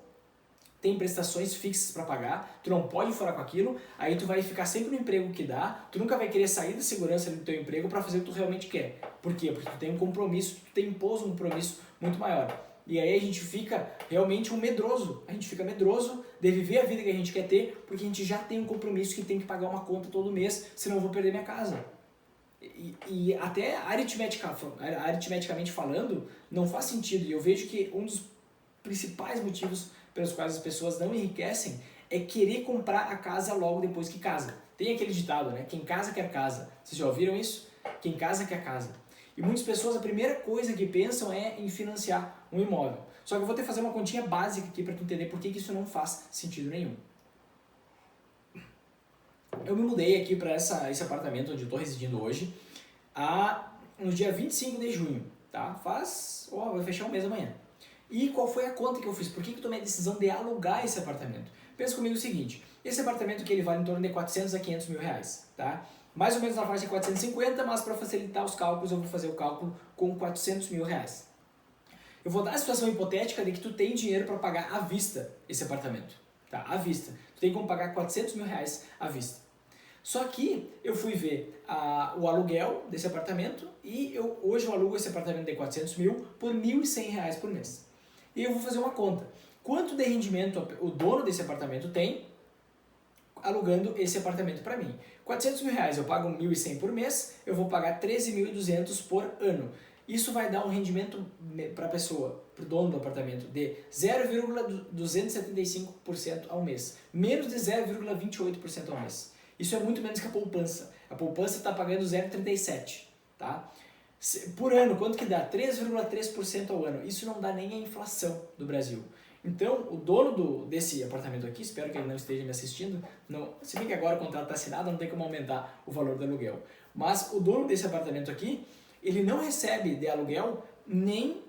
[SPEAKER 1] tem prestações fixas para pagar, tu não pode furar com aquilo, aí tu vai ficar sempre no emprego que dá, tu nunca vai querer sair da segurança do teu emprego para fazer o que tu realmente quer. Por quê? Porque tu tem um compromisso, tu tem imposto um compromisso muito maior. E aí a gente fica realmente medroso, a gente fica medroso de viver a vida que a gente quer ter, porque a gente já tem um compromisso que tem que pagar uma conta todo mês, senão eu vou perder minha casa. E até aritmeticamente falando, não faz sentido. E eu vejo que um dos principais motivos pelos quais as pessoas não enriquecem é querer comprar a casa logo depois que casa. Tem aquele ditado, né? Quem casa quer casa. Vocês já ouviram isso? Quem casa quer casa. E muitas pessoas, a primeira coisa que pensam é em financiar um imóvel. Só que eu vou ter que fazer uma continha básica aqui para tu entender por que isso não faz sentido nenhum. Eu me mudei aqui para esse apartamento onde eu estou residindo hoje no dia 25 de junho, tá? Vai fechar um mês amanhã. E qual foi a conta que eu fiz? Por que eu tomei a decisão de alugar esse apartamento? Pensa comigo o seguinte, esse apartamento aqui ele vale em torno de 400 a 500 mil reais, tá? Mais ou menos na faixa de 450, mas para facilitar os cálculos eu vou fazer o cálculo com 400 mil reais. Eu vou dar a situação hipotética de que tu tem dinheiro para pagar à vista esse apartamento, tá? À vista. Tu tem como pagar 400 mil reais à vista. Só que eu fui ver o aluguel desse apartamento e hoje eu alugo esse apartamento de 400 mil por R$1.100 por mês. E eu vou fazer uma conta. Quanto de rendimento o dono desse apartamento tem alugando esse apartamento para mim? 400 mil reais, eu pago 1.100 por mês, eu vou pagar 13.200 por ano. Isso vai dar um rendimento para a pessoa, para o dono do apartamento, de 0,275% ao mês. Menos de 0,28% ao mês. Isso é muito menos que a poupança. A poupança está pagando 0,37%. Tá? Por ano, quanto que dá? 3,3% ao ano. Isso não dá nem a inflação do Brasil. Então, o dono desse apartamento aqui, espero que ele não esteja me assistindo, se bem que agora o contrato está assinado, não tem como aumentar o valor do aluguel. Mas o dono desse apartamento aqui, ele não recebe de aluguel nem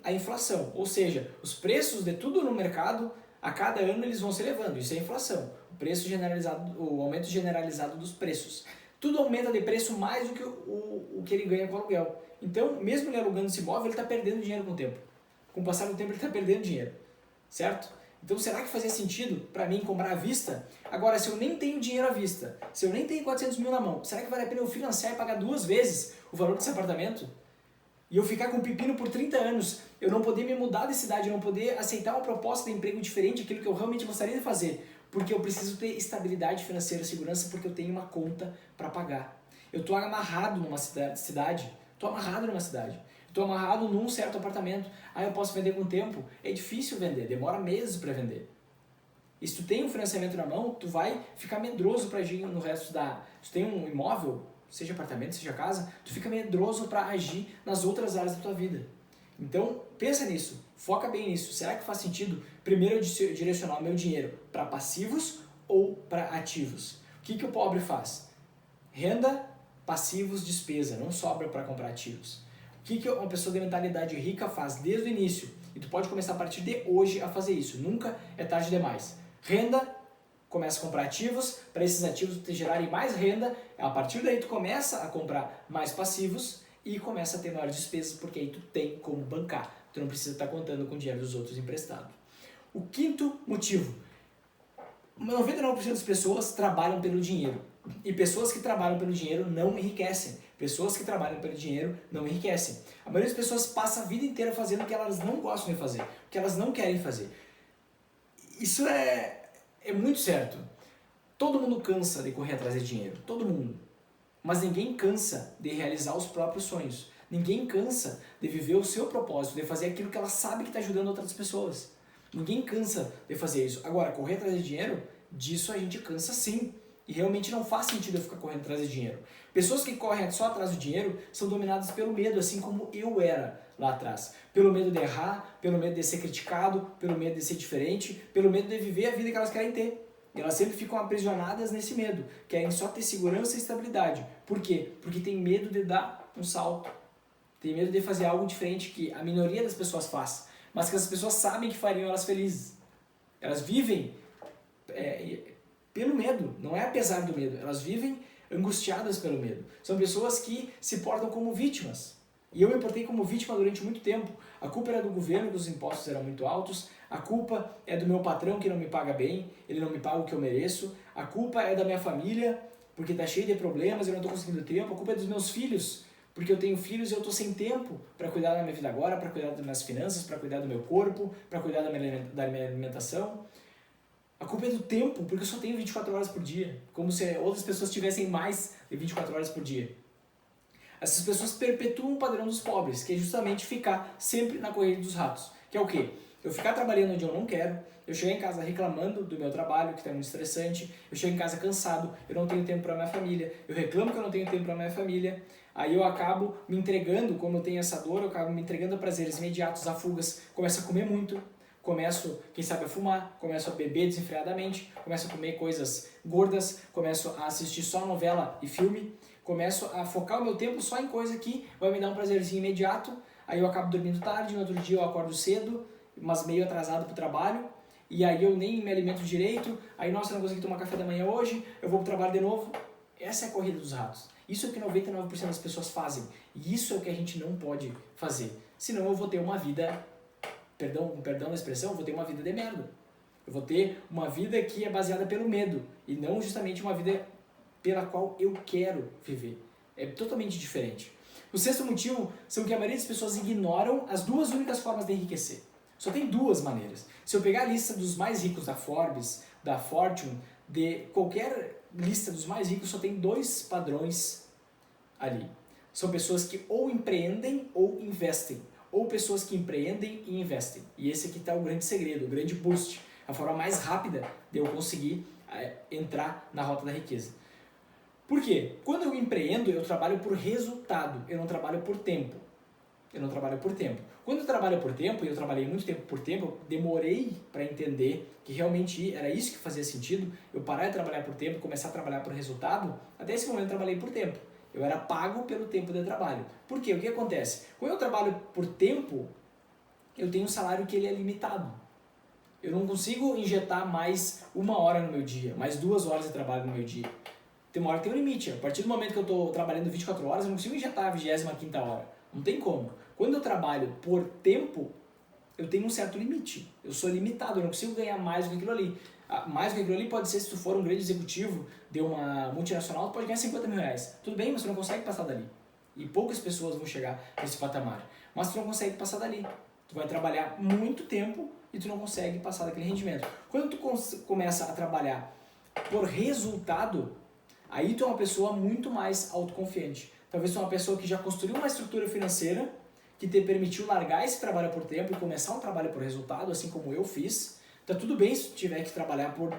[SPEAKER 1] a inflação. Ou seja, os preços de tudo no mercado A cada ano eles vão se elevando, isso é inflação, o preço generalizado, o aumento generalizado dos preços. Tudo aumenta de preço mais do que o que ele ganha com o aluguel. Então, mesmo ele alugando esse imóvel, ele está perdendo dinheiro com o tempo. Com o passar do tempo, ele está perdendo dinheiro, certo? Então, será que fazia sentido para mim comprar à vista? Agora, se eu nem tenho dinheiro à vista, se eu nem tenho 400 mil na mão, será que vale a pena eu financiar e pagar 2 vezes o valor desse apartamento? E eu ficar com pepino por 30 anos, eu não poder me mudar de cidade, eu não poder aceitar uma proposta de emprego diferente, aquilo que eu realmente gostaria de fazer, porque eu preciso ter estabilidade financeira, segurança, porque eu tenho uma conta para pagar. Eu estou amarrado numa cidade, estou amarrado numa cidade, estou amarrado num certo apartamento, aí eu posso vender com o tempo, é difícil vender, demora meses para vender. E se tu tem um financiamento na mão, tu vai ficar medroso para agir no resto da... Se tu tem um imóvel, seja apartamento, seja casa, tu fica medroso para agir nas outras áreas da tua vida. Então, pensa nisso, foca bem nisso. Será que faz sentido primeiro eu direcionar o meu dinheiro para passivos ou para ativos? O que o pobre faz? Renda, passivos, despesa, não sobra para comprar ativos. O que uma pessoa de mentalidade rica faz desde o início? E tu pode começar a partir de hoje a fazer isso, nunca é tarde demais. Renda, começa a comprar ativos, para esses ativos te gerarem mais renda, a partir daí tu começa a comprar mais passivos e começa a ter maiores despesas, porque aí tu tem como bancar, tu não precisa estar contando com o dinheiro dos outros emprestado. O quinto motivo, 99% das pessoas trabalham pelo dinheiro, e pessoas que trabalham pelo dinheiro não enriquecem, pessoas que trabalham pelo dinheiro não enriquecem. A maioria das pessoas passa a vida inteira fazendo o que elas não gostam de fazer, o que elas não querem fazer. Isso é muito certo. Todo mundo cansa de correr atrás de dinheiro, todo mundo. Mas ninguém cansa de realizar os próprios sonhos. Ninguém cansa de viver o seu propósito, de fazer aquilo que ela sabe que está ajudando outras pessoas. Ninguém cansa de fazer isso. Agora, correr atrás de dinheiro, disso a gente cansa sim. E realmente não faz sentido eu ficar correndo atrás de dinheiro. Pessoas que correm só atrás do dinheiro são dominadas pelo medo, assim como eu era lá atrás. Pelo medo de errar, pelo medo de ser criticado, pelo medo de ser diferente, pelo medo de viver a vida que elas querem ter. E elas sempre ficam aprisionadas nesse medo, querem só ter segurança e estabilidade. Por quê? Porque tem medo de dar um salto. Tem medo de fazer algo diferente que a minoria das pessoas faz, mas que as pessoas sabem que fariam elas felizes. Elas vivem pelo medo, não é apesar do medo, elas vivem angustiadas pelo medo. São pessoas que se portam como vítimas. E eu me portei como vítima durante muito tempo. A culpa era do governo, que os impostos eram muito altos. A culpa é do meu patrão, que não me paga bem, ele não me paga o que eu mereço. A culpa é da minha família, porque está cheio de problemas, eu não estou conseguindo tempo. A culpa é dos meus filhos, porque eu tenho filhos e eu estou sem tempo para cuidar da minha vida agora, para cuidar das minhas finanças, para cuidar do meu corpo, para cuidar da minha alimentação. A culpa é do tempo, porque eu só tenho 24 horas por dia, como se outras pessoas tivessem mais de 24 horas por dia. Essas pessoas perpetuam o padrão dos pobres, que é justamente ficar sempre na corrida dos ratos. Que é o quê? Eu ficar trabalhando onde eu não quero, eu chegar em casa reclamando do meu trabalho, que está muito estressante, eu chego em casa cansado, eu não tenho tempo para minha família, eu reclamo que eu não tenho tempo para minha família, aí eu acabo me entregando, como eu tenho essa dor, eu acabo me entregando a prazeres imediatos, a fugas, começo a comer muito, começo, quem sabe, a fumar, começo a beber desenfreadamente, começo a comer coisas gordas, começo a assistir só novela e filme, começo a focar o meu tempo só em coisa que vai me dar um prazerzinho imediato, aí eu acabo dormindo tarde, no outro dia eu acordo cedo, mas meio atrasado pro trabalho, e aí eu nem me alimento direito, aí nossa, eu não consegui tomar café da manhã hoje, eu vou pro trabalho de novo. Essa é a corrida dos ratos. Isso é o que 99% das pessoas fazem, e isso é o que a gente não pode fazer, senão eu vou ter uma vida, perdão da expressão, eu vou ter uma vida de merda. Eu vou ter uma vida que é baseada pelo medo, e não justamente uma vida pela qual eu quero viver. É totalmente diferente. O sexto motivo são que a maioria das pessoas ignoram as duas únicas formas de enriquecer. Só tem duas maneiras. Se eu pegar a lista dos mais ricos da Forbes, da Fortune, de qualquer lista dos mais ricos, só tem dois padrões ali. São pessoas que ou empreendem ou investem. Ou pessoas que empreendem e investem. E esse aqui está o grande segredo, o grande boost. A forma mais rápida de eu conseguir entrar na rota da riqueza. Por quê? Quando eu empreendo, eu trabalho por resultado, eu não trabalho por tempo. Quando eu trabalho por tempo, e eu trabalhei muito tempo por tempo, eu demorei para entender que realmente era isso que fazia sentido, eu parar de trabalhar por tempo, começar a trabalhar por resultado. Até esse momento eu trabalhei por tempo. Eu era pago pelo tempo de trabalho. Por quê? O que acontece? Quando eu trabalho por tempo, eu tenho um salário que ele é limitado. Eu não consigo injetar mais 1 hora no meu dia, mais 2 horas de trabalho no meu dia. Tem uma hora que tem um limite. A partir do momento que eu estou trabalhando 24 horas, eu não consigo injetar a 25ª hora. Não tem como. Quando eu trabalho por tempo, eu tenho um certo limite. Eu sou limitado, eu não consigo ganhar mais do que aquilo ali. Mais do que aquilo ali pode ser, se tu for um grande executivo de uma multinacional, tu pode ganhar 50 mil reais. Tudo bem, mas tu não consegue passar dali. E poucas pessoas vão chegar nesse patamar. Mas tu não consegue passar dali. Tu vai trabalhar muito tempo e tu não consegue passar daquele rendimento. Quando tu começa a trabalhar por resultado, aí tu é uma pessoa muito mais autoconfiante. Talvez tu é uma pessoa que já construiu uma estrutura financeira que te permitiu largar esse trabalho por tempo e começar um trabalho por resultado, assim como eu fiz. Tá tudo bem se tu tiver que trabalhar por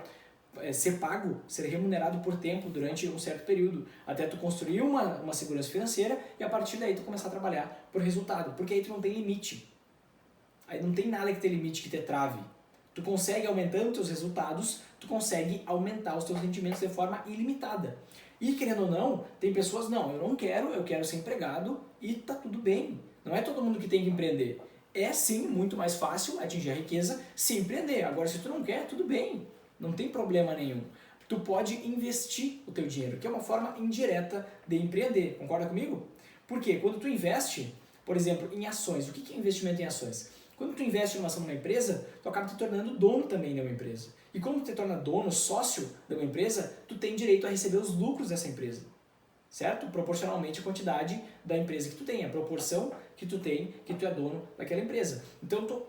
[SPEAKER 1] ser pago, ser remunerado por tempo durante um certo período, até tu construir uma segurança financeira e a partir daí tu começar a trabalhar por resultado, porque aí tu não tem limite. Aí não tem nada que te limite, que te trave. Tu consegue, aumentando teus resultados, tu consegue aumentar os teus rendimentos de forma ilimitada. E querendo ou não, tem pessoas, não, eu não quero, eu quero ser empregado e tá tudo bem. Não é todo mundo que tem que empreender. É sim muito mais fácil atingir a riqueza se empreender. Agora, se tu não quer, tudo bem. Não tem problema nenhum. Tu pode investir o teu dinheiro, que é uma forma indireta de empreender. Concorda comigo? Porque quando tu investe, por exemplo, em ações, o que é investimento em ações? Quando tu investe em uma ação numa empresa, tu acaba te tornando dono também de uma empresa. E quando tu te torna dono, sócio de uma empresa, tu tem direito a receber os lucros dessa empresa. Certo? Proporcionalmente à quantidade da empresa que tu tem, a proporção que tu tem, que tu é dono daquela empresa. Então tu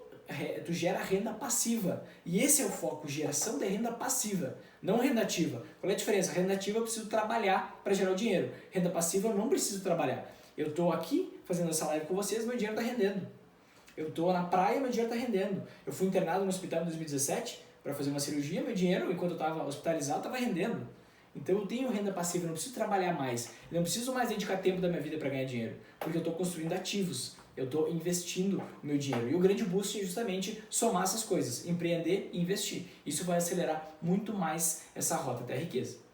[SPEAKER 1] gera renda passiva. E esse é o foco, geração de renda passiva, não renda ativa. Qual é a diferença? Renda ativa eu preciso trabalhar para gerar o dinheiro. Renda passiva eu não preciso trabalhar. Eu estou aqui fazendo essa live com vocês, meu dinheiro está rendendo. Eu estou na praia, meu dinheiro está rendendo. Eu fui internado no hospital em 2017 para fazer uma cirurgia, meu dinheiro, enquanto eu estava hospitalizado, estava rendendo. Então eu tenho renda passiva, eu não preciso trabalhar mais. Eu não preciso mais dedicar tempo da minha vida para ganhar dinheiro, porque eu estou construindo ativos. Eu estou investindo o meu dinheiro. E o grande boost é justamente somar essas coisas, empreender e investir. Isso vai acelerar muito mais essa rota até a riqueza.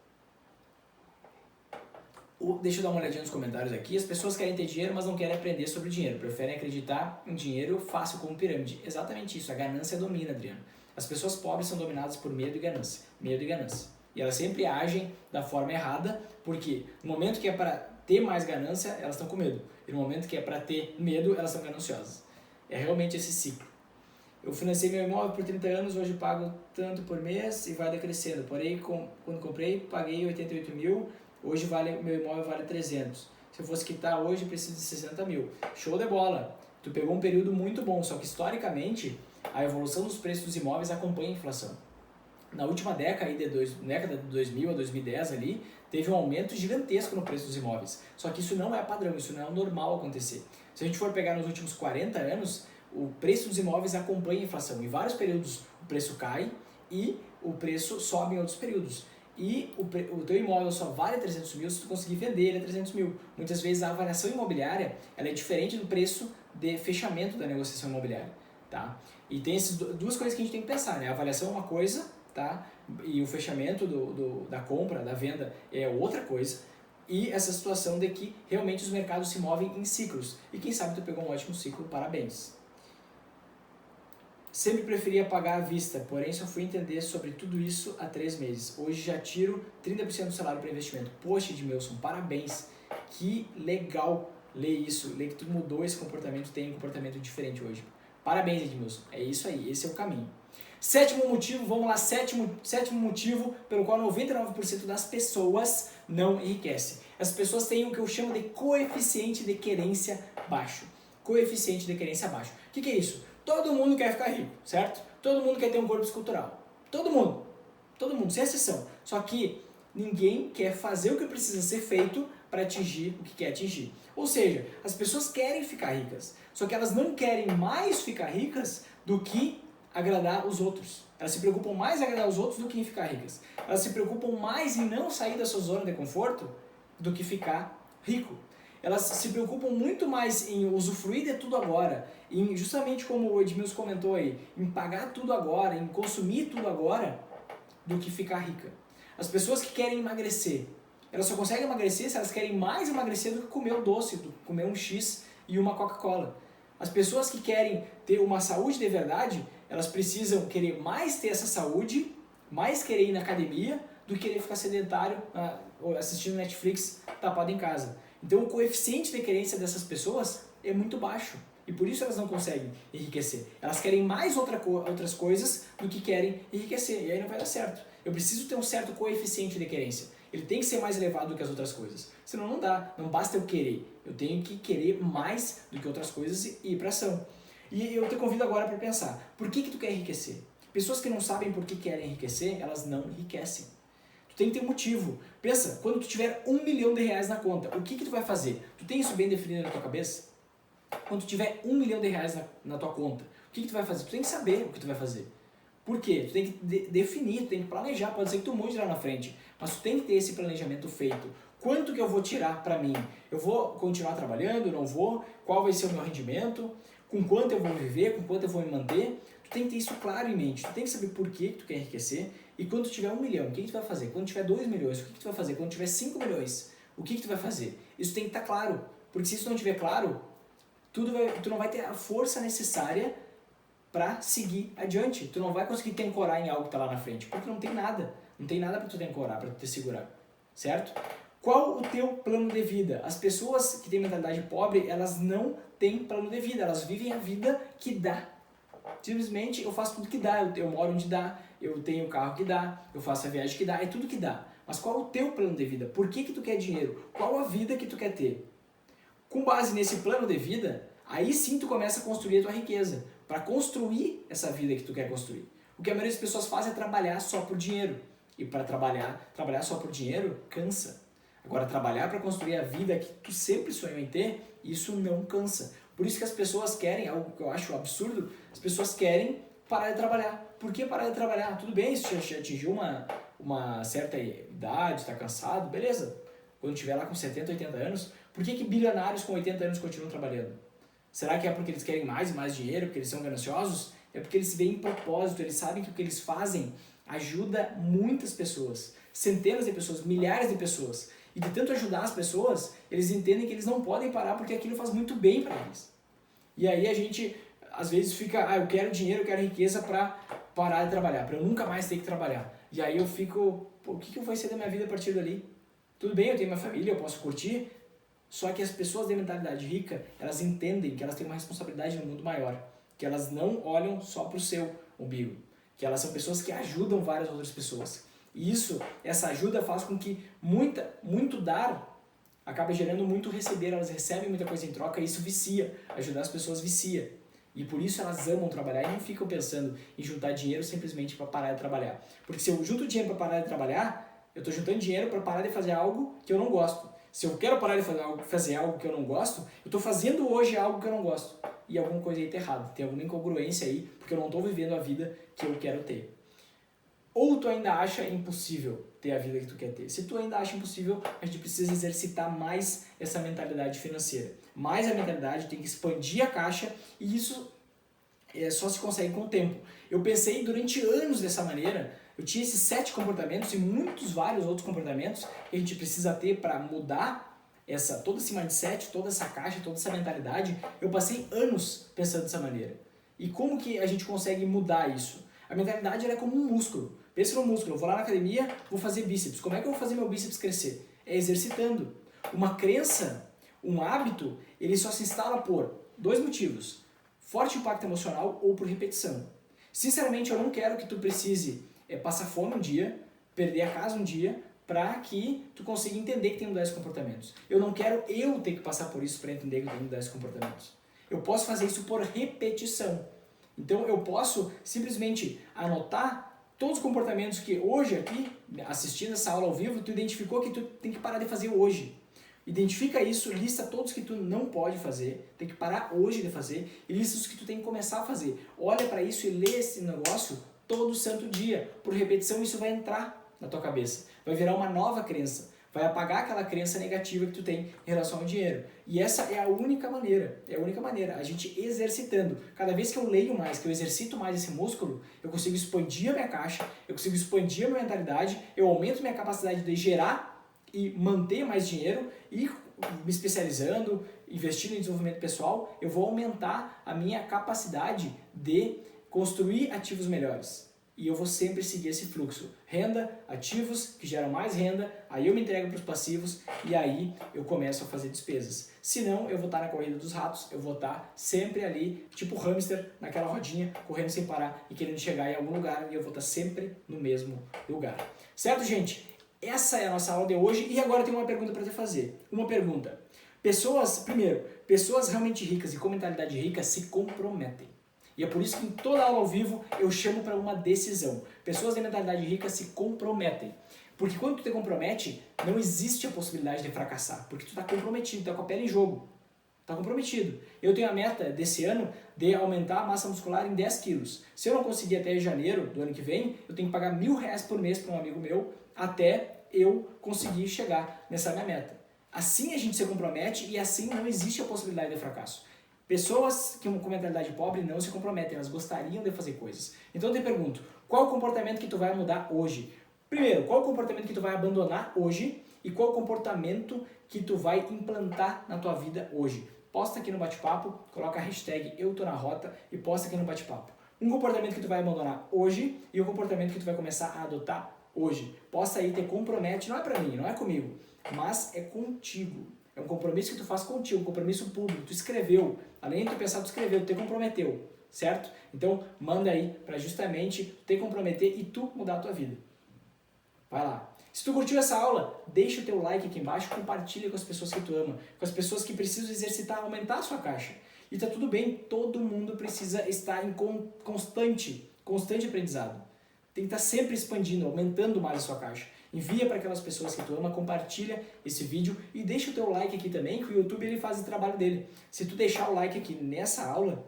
[SPEAKER 1] Deixa eu dar uma olhadinha nos comentários aqui. As pessoas querem ter dinheiro, mas não querem aprender sobre dinheiro. Preferem acreditar em dinheiro fácil como pirâmide. Exatamente isso. A ganância domina, Adriano. As pessoas pobres são dominadas por medo e ganância. Medo e ganância. E elas sempre agem da forma errada, porque no momento que é para ter mais ganância, elas estão com medo. E no momento que é para ter medo, elas são gananciosas. É realmente esse ciclo. Eu financei meu imóvel por 30 anos, hoje pago tanto por mês e vai decrescendo. Porém, quando comprei, paguei 88 mil, hoje meu imóvel vale 300. Se eu fosse quitar hoje, preciso de 60 mil. Show de bola! Tu pegou um período muito bom, só que historicamente, a evolução dos preços dos imóveis acompanha a inflação. Na última década de 2000 a 2010 ali, teve um aumento gigantesco no preço dos imóveis. Só que isso não é padrão, isso não é o normal acontecer. Se a gente for pegar nos últimos 40 anos, o preço dos imóveis acompanha a inflação. Em vários períodos o preço cai e o preço sobe em outros períodos. E o teu imóvel só vale 300 mil se tu conseguir vender ele a 300 mil. Muitas vezes a avaliação imobiliária ela é diferente do preço de fechamento da negociação imobiliária. Tá? E tem essas duas coisas que a gente tem que pensar, né? A avaliação é uma coisa, tá? E o fechamento da compra, da venda é outra coisa. E essa situação de que realmente os mercados se movem em ciclos. E quem sabe tu pegou um ótimo ciclo, parabéns. Sempre preferia pagar à vista, porém só fui entender sobre tudo isso há 3 meses. Hoje já tiro 30% do salário para investimento. Poxa, Edmilson, parabéns. Que legal ler isso, ler que tu mudou esse comportamento, tem um comportamento diferente hoje. Parabéns, Edmilson. É isso aí, esse é o caminho. Sétimo motivo, vamos lá, sétimo motivo pelo qual 99% das pessoas não enriquecem. As pessoas têm o que eu chamo de coeficiente de querência baixo. Coeficiente de querência baixo. O que é isso? Todo mundo quer ficar rico, certo? Todo mundo quer ter um corpo escultural. Todo mundo, sem exceção. Só que ninguém quer fazer o que precisa ser feito para atingir o que quer atingir. Ou seja, as pessoas querem ficar ricas, só que elas não querem mais ficar ricas do que agradar os outros. Elas se preocupam mais em agradar os outros do que em ficar ricas. Elas se preocupam mais em não sair da sua zona de conforto do que ficar rico. Elas se preocupam muito mais em usufruir de tudo agora, em justamente como o Edmilson comentou aí, em pagar tudo agora, em consumir tudo agora, do que ficar rica. As pessoas que querem emagrecer, elas só conseguem emagrecer se elas querem mais emagrecer do que comer um doce, do que comer um X e uma Coca-Cola. As pessoas que querem ter uma saúde de verdade, elas precisam querer mais ter essa saúde, mais querer ir na academia, do que querer ficar sedentário, assistindo Netflix tapado em casa. Então o coeficiente de querência dessas pessoas é muito baixo. E por isso elas não conseguem enriquecer. Elas querem mais outras coisas do que querem enriquecer. E aí não vai dar certo. Eu preciso ter um certo coeficiente de querência. Ele tem que ser mais elevado do que as outras coisas. Senão não dá. Não basta eu querer. Eu tenho que querer mais do que outras coisas e ir para ação. E eu te convido agora para pensar. Por que tu quer enriquecer? Pessoas que não sabem por que querem enriquecer, elas não enriquecem. Tu tem que ter um motivo. Pensa, quando tu tiver R$1 milhão na conta, o que tu vai fazer? Tu tem isso bem definido na tua cabeça? Quando tu tiver R$1 milhão na tua conta, o que tu vai fazer? Tu tem que saber o que tu vai fazer. Por quê? Tu tem que definir, tu tem que planejar. Pode ser que tu mude lá na frente, mas tu tem que ter esse planejamento feito. Quanto que eu vou tirar para mim? Eu vou continuar trabalhando? Não vou? Qual vai ser o meu rendimento? Com quanto eu vou viver? Com quanto eu vou me manter? Tu tem que ter isso claro em mente. Tu tem que saber por que tu quer enriquecer. E quando tu tiver R$1 milhão, o que tu vai fazer? Quando tiver 2 milhões, o que tu vai fazer? Quando tiver 5 milhões, o que tu vai fazer? Isso tem que estar claro. Porque se isso não estiver claro, tu não vai ter a força necessária para seguir adiante. Tu não vai conseguir te ancorar em algo que está lá na frente, porque não tem nada. Não tem nada para tu te ancorar, para tu te segurar. Certo? Qual o teu plano de vida? As pessoas que têm mentalidade pobre, elas não têm plano de vida. Elas vivem a vida que dá. Simplesmente eu faço tudo que dá. Eu moro onde dá, eu tenho o carro que dá, eu faço a viagem que dá, é tudo que dá. Mas qual o teu plano de vida? Por que tu quer dinheiro? Qual a vida que tu quer ter? Com base nesse plano de vida, aí sim tu começa a construir a tua riqueza. Para construir essa vida que tu quer construir. O que a maioria das pessoas faz é trabalhar só por dinheiro. E para trabalhar só por dinheiro, cansa. Agora, trabalhar para construir a vida que tu sempre sonhou em ter, isso não cansa. Por isso que as pessoas querem, algo que eu acho absurdo, as pessoas querem parar de trabalhar. Por que parar de trabalhar? Tudo bem, se já atingiu uma certa idade, está cansado, beleza. Quando estiver lá com 70, 80 anos, por que bilionários com 80 anos continuam trabalhando? Será que é porque eles querem mais e mais dinheiro, porque eles são gananciosos? É porque eles veem propósito, eles sabem que o que eles fazem ajuda muitas pessoas, centenas de pessoas, milhares de pessoas. E de tanto ajudar as pessoas, eles entendem que eles não podem parar porque aquilo faz muito bem para eles. E aí a gente, às vezes, fica, eu quero dinheiro, eu quero riqueza para parar de trabalhar, para eu nunca mais ter que trabalhar. E aí eu fico, o que vai ser da minha vida a partir dali? Tudo bem, eu tenho minha família, eu posso curtir, só que as pessoas de mentalidade rica, elas entendem que elas têm uma responsabilidade no mundo maior, que elas não olham só para o seu umbigo, que elas são pessoas que ajudam várias outras pessoas. E essa ajuda faz com que muito dar acaba gerando muito receber, elas recebem muita coisa em troca e isso vicia, ajudar as pessoas vicia. E por isso elas amam trabalhar e não ficam pensando em juntar dinheiro simplesmente para parar de trabalhar. Porque se eu junto dinheiro para parar de trabalhar, eu estou juntando dinheiro para parar de fazer algo que eu não gosto. Se eu quero parar de fazer algo que eu não gosto, eu estou fazendo hoje algo que eu não gosto. E alguma coisa aí está errada, tem alguma incongruência aí, porque eu não estou vivendo a vida que eu quero ter. Ou tu ainda acha impossível ter a vida que tu quer ter. Se tu ainda acha impossível, a gente precisa exercitar mais essa mentalidade financeira. Mais a mentalidade, tem que expandir a caixa e isso só se consegue com o tempo. Eu pensei durante anos dessa maneira, eu tinha esses 7 comportamentos e vários outros comportamentos que a gente precisa ter para mudar todo esse mindset, toda essa caixa, toda essa mentalidade. Eu passei anos pensando dessa maneira. E como que a gente consegue mudar isso? A mentalidade ela é como um músculo. Pensa no músculo, eu vou lá na academia, vou fazer bíceps. Como é que eu vou fazer meu bíceps crescer? É exercitando. Uma crença, um hábito, ele só se instala por 2 motivos. Forte impacto emocional ou por repetição. Sinceramente, eu não quero que tu precise passar fome um dia, perder a casa um dia, para que tu consiga entender que tem que mudar esses comportamentos. Eu não quero eu ter que passar por isso para entender que eu tenho que mudar esses comportamentos. Eu posso fazer isso por repetição. Então eu posso simplesmente anotar todos os comportamentos que hoje aqui, assistindo essa aula ao vivo, tu identificou que tu tem que parar de fazer hoje. Identifica isso, lista todos que tu não pode fazer, tem que parar hoje de fazer, e lista os que tu tem que começar a fazer. Olha para isso e lê esse negócio todo santo dia. Por repetição isso vai entrar na tua cabeça, vai virar uma nova crença, vai apagar aquela crença negativa que tu tem em relação ao dinheiro. E essa é a única maneira, a gente exercitando. Cada vez que eu leio mais, que eu exercito mais esse músculo, eu consigo expandir a minha caixa, eu consigo expandir a minha mentalidade, eu aumento minha capacidade de gerar e manter mais dinheiro e me especializando, investindo em desenvolvimento pessoal, eu vou aumentar a minha capacidade de construir ativos melhores. E eu vou sempre seguir esse fluxo. Renda, ativos que geram mais renda, aí eu me entrego para os passivos e aí eu começo a fazer despesas. Senão eu vou estar na corrida dos ratos, eu vou estar sempre ali, tipo hamster, naquela rodinha, correndo sem parar e querendo chegar em algum lugar e eu vou estar sempre no mesmo lugar. Certo, gente? Essa é a nossa aula de hoje e agora eu tenho uma pergunta para te fazer. Uma pergunta. Primeiro, pessoas realmente ricas e com mentalidade rica se comprometem. E é por isso que em toda aula ao vivo eu chamo para uma decisão. Pessoas de mentalidade rica se comprometem. Porque quando tu te compromete, não existe a possibilidade de fracassar. Porque tu está comprometido, está com a pele em jogo. Está comprometido. Eu tenho a meta desse ano de aumentar a massa muscular em 10 quilos. Se eu não conseguir até janeiro do ano que vem, eu tenho que pagar R$1.000 por mês para um amigo meu até eu conseguir chegar nessa minha meta. Assim a gente se compromete e assim não existe a possibilidade de fracasso. Pessoas com mentalidade pobre não se comprometem, elas gostariam de fazer coisas. Então eu te pergunto, qual o comportamento que tu vai mudar hoje? Primeiro, qual o comportamento que tu vai abandonar hoje e qual o comportamento que tu vai implantar na tua vida hoje? Posta aqui no bate-papo, coloca a hashtag Eu Tô Na Rota e posta aqui no bate-papo. Um comportamento que tu vai abandonar hoje e o comportamento que tu vai começar a adotar hoje. Posta aí, te compromete, não é pra mim, não é comigo, mas é contigo. É um compromisso que tu faz contigo, um compromisso público. Tu escreveu, além de tu pensar, tu escreveu, tu te comprometeu, certo? Então, manda aí para justamente te comprometer e tu mudar a tua vida. Vai lá. Se tu curtiu essa aula, deixa o teu like aqui embaixo, compartilha com as pessoas que tu ama, com as pessoas que precisam exercitar, aumentar a sua caixa. E tá tudo bem, todo mundo precisa estar em constante aprendizado. Tem que estar sempre expandindo, aumentando mais a sua caixa. Envia para aquelas pessoas que tu ama, compartilha esse vídeo e deixa o teu like aqui também, que o YouTube ele faz o trabalho dele. Se tu deixar o like aqui nessa aula,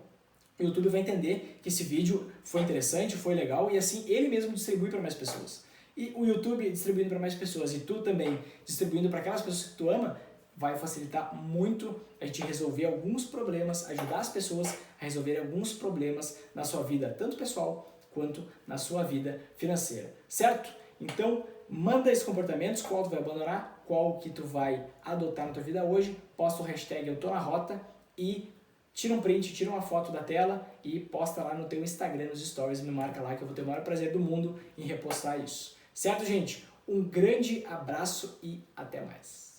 [SPEAKER 1] o YouTube vai entender que esse vídeo foi interessante, foi legal e assim ele mesmo distribui para mais pessoas. E o YouTube distribuindo para mais pessoas e tu também distribuindo para aquelas pessoas que tu ama, vai facilitar muito a gente resolver alguns problemas, ajudar as pessoas a resolver alguns problemas na sua vida, tanto pessoal quanto na sua vida financeira, certo? Então, manda esses comportamentos, qual tu vai abandonar, qual que tu vai adotar na tua vida hoje, posta o hashtag Eu Tô Na Rota e tira um print, tira uma foto da tela e posta lá no teu Instagram, nos stories, me marca lá que eu vou ter o maior prazer do mundo em repostar isso. Certo, gente? Um grande abraço e até mais.